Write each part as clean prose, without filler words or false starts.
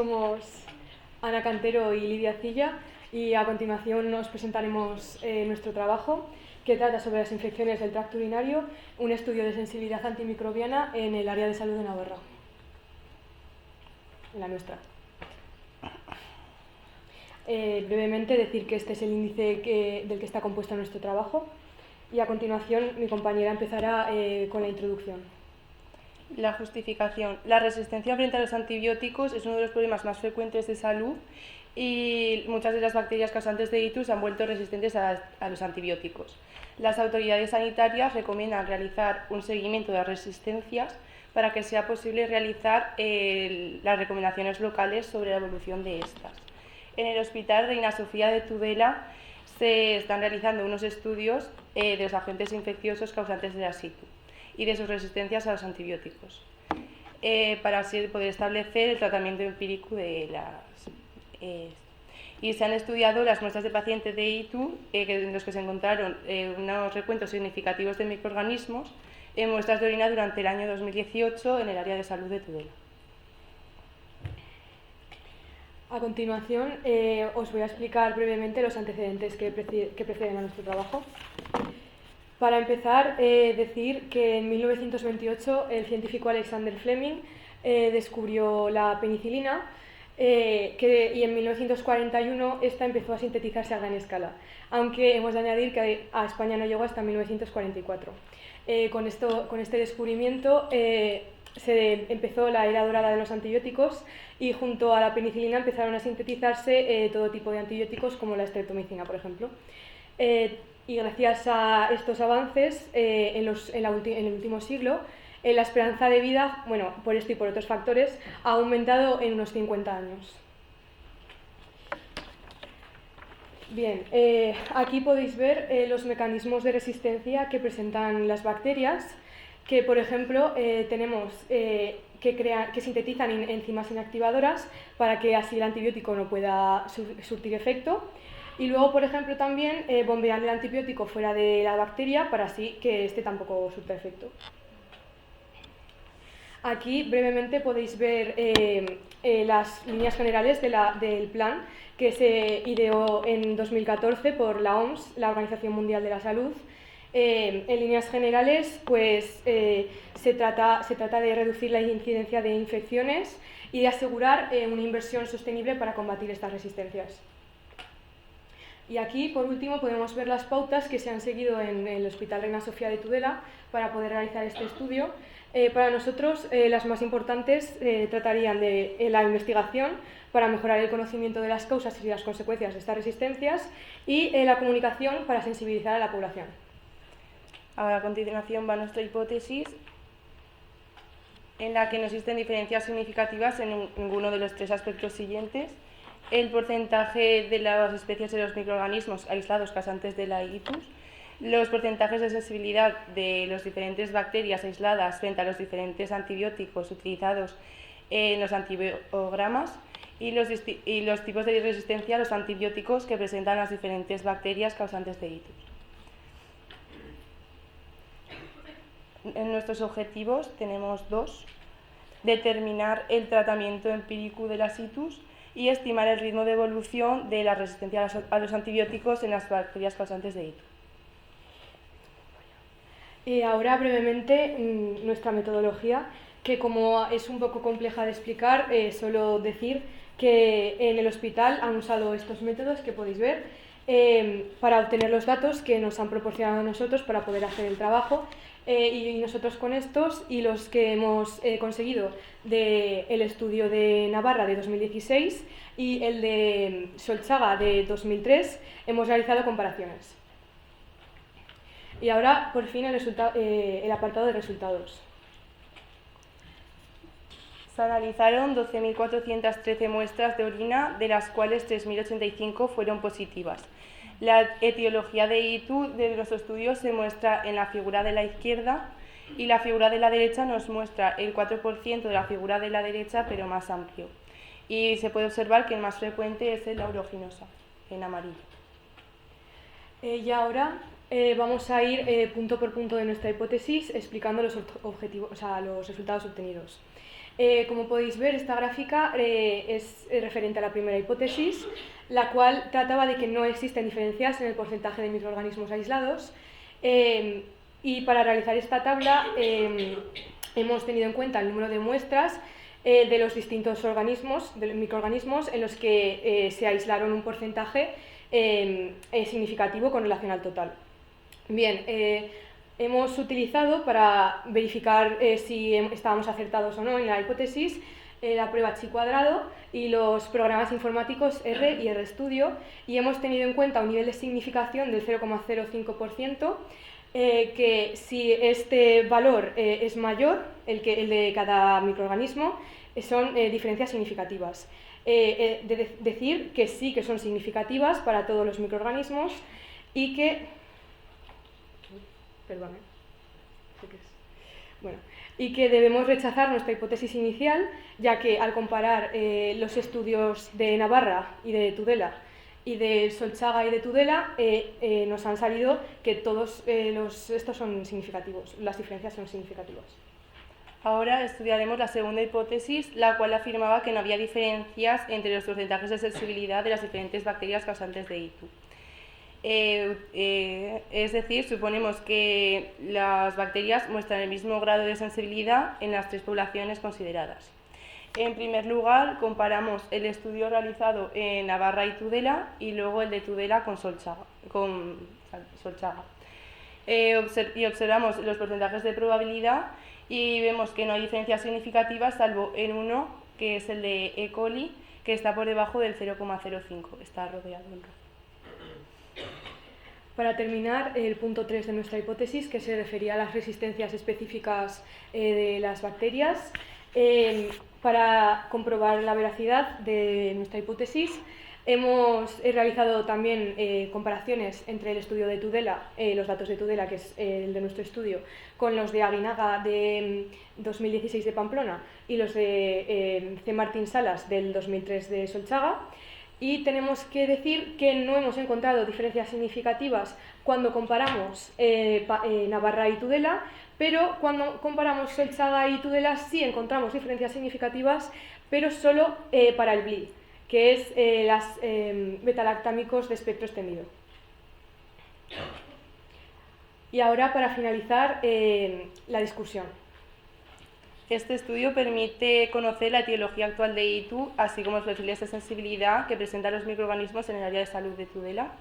Somos Ana Cantero y Lidia Cilla y a continuación nos presentaremos nuestro trabajo que trata sobre las infecciones del tracto urinario, un estudio de sensibilidad antimicrobiana en el área de salud de Navarra, en la nuestra. Brevemente decir que este es el índice del que está compuesto nuestro trabajo y a continuación mi compañera empezará con la introducción. La justificación. La resistencia frente a los antibióticos es uno de los problemas más frecuentes de salud y muchas de las bacterias causantes de ITU se han vuelto resistentes a los antibióticos. Las autoridades sanitarias recomiendan realizar un seguimiento de las resistencias para que sea posible realizar las recomendaciones locales sobre la evolución de estas. En el Hospital Reina Sofía de Tudela se están realizando unos estudios de los agentes infecciosos causantes de la ITU y de sus resistencias a los antibióticos, para así poder establecer el tratamiento empírico de y se han estudiado las muestras de pacientes de ITU en los que se encontraron unos recuentos significativos de microorganismos en muestras de orina durante el año 2018 en el área de salud de Tudela. A continuación os voy a explicar brevemente los antecedentes que preceden a nuestro trabajo. Para empezar, decir que en 1928 el científico Alexander Fleming descubrió la penicilina y en 1941 esta empezó a sintetizarse a gran escala, aunque hemos de añadir que a España no llegó hasta 1944. Con este descubrimiento se empezó la era dorada de los antibióticos y junto a la penicilina empezaron a sintetizarse todo tipo de antibióticos como la streptomicina, por ejemplo. Y gracias a estos avances en el último siglo, la esperanza de vida, bueno, por esto y por otros factores, ha aumentado en unos 50 años. Bien, aquí podéis ver los mecanismos de resistencia que presentan las bacterias, que por ejemplo tenemos que sintetizan enzimas inactivadoras para que así el antibiótico no pueda surtir efecto. Y luego, por ejemplo, también bombean el antibiótico fuera de la bacteria para así que este tampoco surta efecto. Aquí brevemente podéis ver las líneas generales del plan que se ideó en 2014 por la OMS, la Organización Mundial de la Salud. En líneas generales, pues se trata de reducir la incidencia de infecciones y de asegurar una inversión sostenible para combatir estas resistencias. Y aquí, por último, podemos ver las pautas que se han seguido en el Hospital Reina Sofía de Tudela para poder realizar este estudio. Para nosotros, las más importantes tratarían de la investigación para mejorar el conocimiento de las causas y las consecuencias de estas resistencias y la comunicación para sensibilizar a la población. Ahora, a continuación va nuestra hipótesis, en la que no existen diferencias significativas en ninguno de los tres aspectos siguientes. El porcentaje de las especies de los microorganismos aislados causantes de la ITUS, los porcentajes de sensibilidad de las diferentes bacterias aisladas frente a los diferentes antibióticos utilizados en los antibiogramas y los tipos de resistencia a los antibióticos que presentan las diferentes bacterias causantes de ITUS. En nuestros objetivos tenemos dos: determinar el tratamiento empírico de las ITUS y estimar el ritmo de evolución de la resistencia a los antibióticos en las bacterias causantes de ITU. Y ahora brevemente nuestra metodología, que como es un poco compleja de explicar, solo decir que en el hospital han usado estos métodos que podéis ver para obtener los datos que nos han proporcionado a nosotros para poder hacer el trabajo. Y nosotros con estos y los que hemos conseguido del estudio de Navarra de 2016 y el de Solchaga de 2003 hemos realizado comparaciones. Y ahora, por fin, el apartado de resultados. Se analizaron 12.413 muestras de orina, de las cuales 3.085 fueron positivas. La etiología de ITU de los estudios se muestra en la figura de la izquierda y la figura de la derecha nos muestra el 4% de la figura de la derecha, pero más amplio. Y se puede observar que el más frecuente es el aeruginosa, en amarillo. Y ahora vamos a ir punto por punto de nuestra hipótesis explicando los resultados obtenidos. Como podéis ver, esta gráfica es referente a la primera hipótesis, la cual trataba de que no existen diferencias en el porcentaje de microorganismos aislados. Y para realizar esta tabla hemos tenido en cuenta el número de muestras de los distintos organismos, de los microorganismos, en los que se aislaron un porcentaje significativo con relación al total. Bien, hemos utilizado para verificar si estábamos acertados o no en la hipótesis la prueba chi cuadrado y los programas informáticos R y RStudio, y hemos tenido en cuenta un nivel de significación del 0,05%, que si este valor es mayor, el de cada microorganismo, son diferencias significativas. Decir que sí que son significativas para todos los microorganismos y que... Perdón, bueno, y que debemos rechazar nuestra hipótesis inicial, ya que al comparar los estudios de Navarra y de Tudela y de Solchaga y de Tudela, nos han salido que todos estos son significativos, las diferencias son significativas. Ahora estudiaremos la segunda hipótesis, la cual afirmaba que no había diferencias entre los porcentajes de sensibilidad de las diferentes bacterias causantes de ITU. Es decir, suponemos que las bacterias muestran el mismo grado de sensibilidad en las tres poblaciones consideradas. En primer lugar, comparamos el estudio realizado en Navarra y Tudela y luego el de Tudela con Solchaga. Y observamos los porcentajes de probabilidad y vemos que no hay diferencias significativas salvo en uno, que es el de E. coli, que está por debajo del 0,05, está rodeado en rojo. Para terminar, el punto 3 de nuestra hipótesis, que se refería a las resistencias específicas de las bacterias. Para comprobar la veracidad de nuestra hipótesis, hemos realizado también comparaciones entre el estudio de Tudela, los datos de Tudela, que es el de nuestro estudio, con los de Aguinaga de 2016 de Pamplona y los de C. Martín Salas del 2003 de Solchaga. Y tenemos que decir que no hemos encontrado diferencias significativas cuando comparamos Navarra y Tudela, pero cuando comparamos Solchaga y Tudela sí encontramos diferencias significativas, pero solo para el BLI, que es las betalactámicos de espectro extendido. Y ahora, para finalizar la discusión. Este estudio permite conocer la etiología actual de ITU, así como los perfiles de sensibilidad que presentan los microorganismos en el área de salud de Tudela.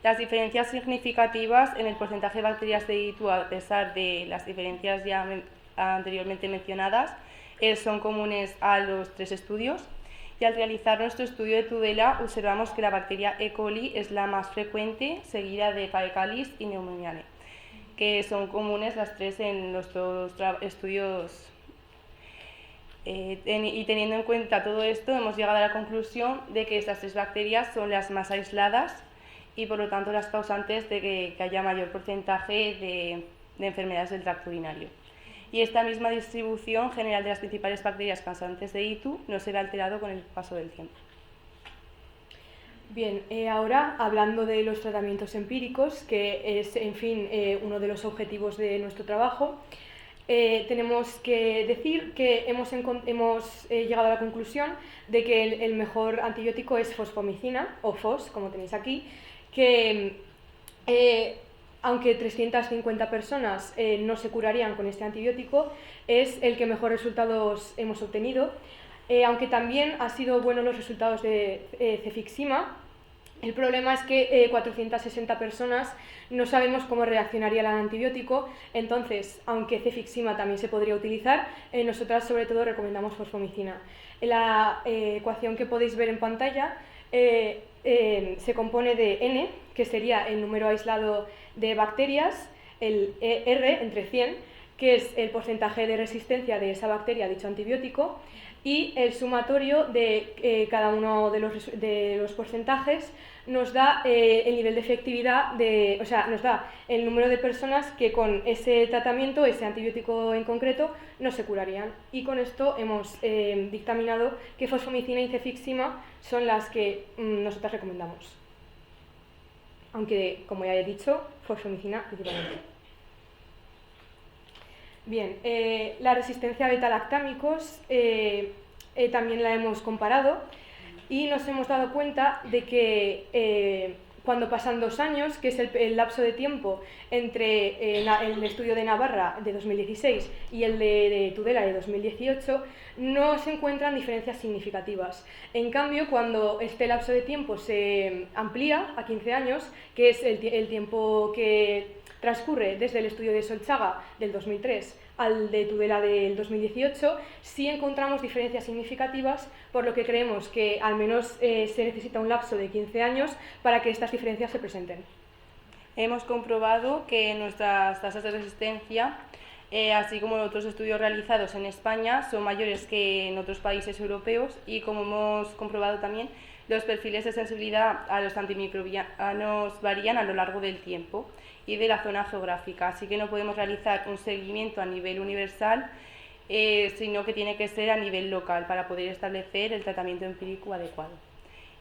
Las diferencias significativas en el porcentaje de bacterias de ITU, a pesar de las diferencias ya anteriormente mencionadas, son comunes a los tres estudios. Y al realizar nuestro estudio de Tudela, observamos que la bacteria E. coli es la más frecuente, seguida de Faecalis y Pneumoniae, que son comunes las tres en los dos estudios. Y teniendo en cuenta todo esto, hemos llegado a la conclusión de que estas tres bacterias son las más aisladas y por lo tanto las causantes de que haya mayor porcentaje de enfermedades del tracto urinario. Y esta misma distribución general de las principales bacterias causantes de ITU no se ve alterado con el paso del tiempo. Bien, ahora hablando de los tratamientos empíricos, que es, en fin, uno de los objetivos de nuestro trabajo, tenemos que decir que hemos llegado a la conclusión de que el mejor antibiótico es fosfomicina, o FOS, como tenéis aquí, que aunque 350 personas no se curarían con este antibiótico, es el que mejor resultados hemos obtenido, aunque también han sido buenos los resultados de cefixima. El problema es que 460 personas no sabemos cómo reaccionaría al antibiótico, entonces, aunque cefixima también se podría utilizar, nosotras sobre todo recomendamos fosfomicina. La ecuación que podéis ver en pantalla se compone de N, que sería el número aislado de bacterias, el R entre 100, que es el porcentaje de resistencia de esa bacteria a dicho antibiótico, y el sumatorio de cada uno de los porcentajes nos da el nivel de efectividad, o sea, nos da el número de personas que con ese tratamiento, ese antibiótico en concreto, no se curarían. Y con esto hemos dictaminado que fosfomicina y cefixima son las que nosotras recomendamos. Aunque, como ya he dicho, fosfomicina principalmente. Bien, la resistencia a beta-lactámicos también la hemos comparado y nos hemos dado cuenta de que cuando pasan 2 años, que es el lapso de tiempo entre el estudio de Navarra de 2016 y el de Tudela de 2018, no se encuentran diferencias significativas. En cambio, cuando este lapso de tiempo se amplía a 15 años, que es el tiempo que transcurre desde el estudio de Solchaga del 2003 al de Tudela del 2018, sí encontramos diferencias significativas, por lo que creemos que al menos se necesita un lapso de 15 años para que estas diferencias se presenten. Hemos comprobado que nuestras tasas de resistencia, así como otros estudios realizados en España, son mayores que en otros países europeos y, como hemos comprobado también, los perfiles de sensibilidad a los antimicrobianos varían a lo largo del tiempo y de la zona geográfica, así que no podemos realizar un seguimiento a nivel universal, sino que tiene que ser a nivel local para poder establecer el tratamiento empírico adecuado.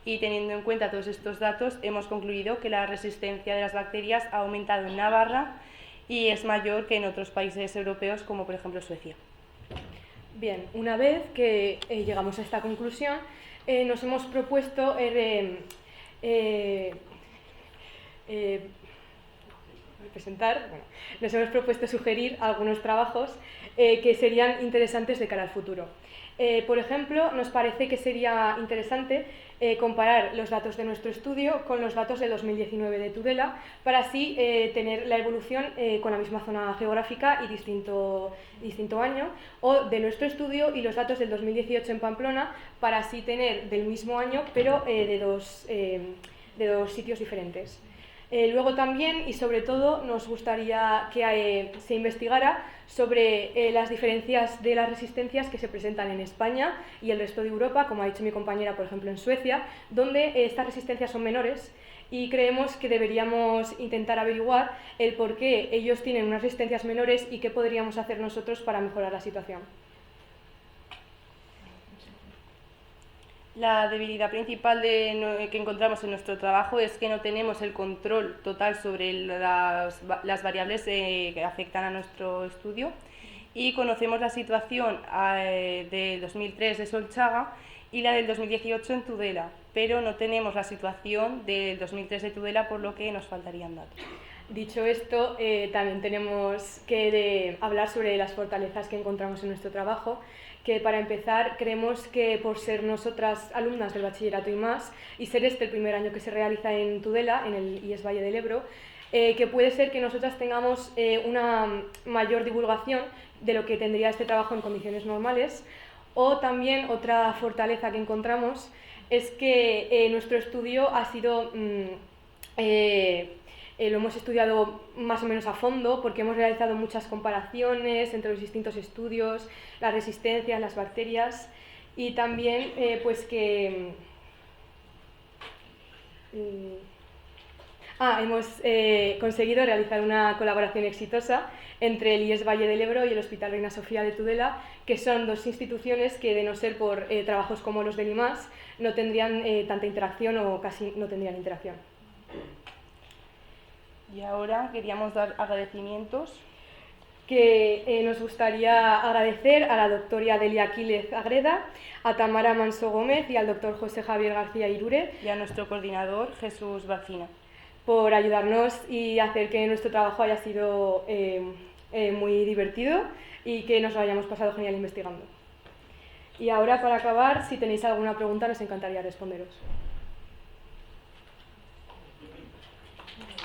Y teniendo en cuenta todos estos datos, hemos concluido que la resistencia de las bacterias ha aumentado en Navarra y es mayor que en otros países europeos, como por ejemplo Suecia. Bien, una vez que llegamos a esta conclusión, nos hemos propuesto nos hemos propuesto sugerir algunos trabajos que serían interesantes de cara al futuro. Por ejemplo, nos parece que sería interesante comparar los datos de nuestro estudio con los datos de 2019 de Tudela, para así tener la evolución con la misma zona geográfica y distinto año, o de nuestro estudio y los datos del 2018 en Pamplona, para así tener del mismo año, pero de dos sitios diferentes. Luego también, y sobre todo, nos gustaría que se investigara sobre las diferencias de las resistencias que se presentan en España y el resto de Europa, como ha dicho mi compañera, por ejemplo en Suecia, donde estas resistencias son menores, y creemos que deberíamos intentar averiguar el por qué ellos tienen unas resistencias menores y qué podríamos hacer nosotros para mejorar la situación. La debilidad principal que encontramos en nuestro trabajo es que no tenemos el control total sobre las variables que afectan a nuestro estudio, y conocemos la situación del 2003 de Solchaga y la del 2018 en Tudela, pero no tenemos la situación del 2003 de Tudela, por lo que nos faltarían datos. Dicho esto, también tenemos que hablar sobre las fortalezas que encontramos en nuestro trabajo, que para empezar creemos que por ser nosotras alumnas del bachillerato y más, y ser este el primer año que se realiza en Tudela, en el IES Valle del Ebro, que puede ser que nosotras tengamos una mayor divulgación de lo que tendría este trabajo en condiciones normales, o también otra fortaleza que encontramos es que nuestro estudio ha sido... lo hemos estudiado más o menos a fondo porque hemos realizado muchas comparaciones entre los distintos estudios, las resistencias, las bacterias, y también pues que hemos conseguido realizar una colaboración exitosa entre el IES Valle del Ebro y el Hospital Reina Sofía de Tudela, que son dos instituciones que, de no ser por trabajos como los del IMAS, no tendrían tanta interacción o casi no tendrían interacción. Y ahora queríamos dar agradecimientos. Que nos gustaría agradecer a la doctora Delia Aquiles Agreda, a Tamara Manso Gómez y al doctor José Javier García Irure. Y a nuestro coordinador, Jesús Barcina. Por ayudarnos y hacer que nuestro trabajo haya sido muy divertido y que nos lo hayamos pasado genial investigando. Y ahora, para acabar, si tenéis alguna pregunta, nos encantaría responderos.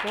¿No?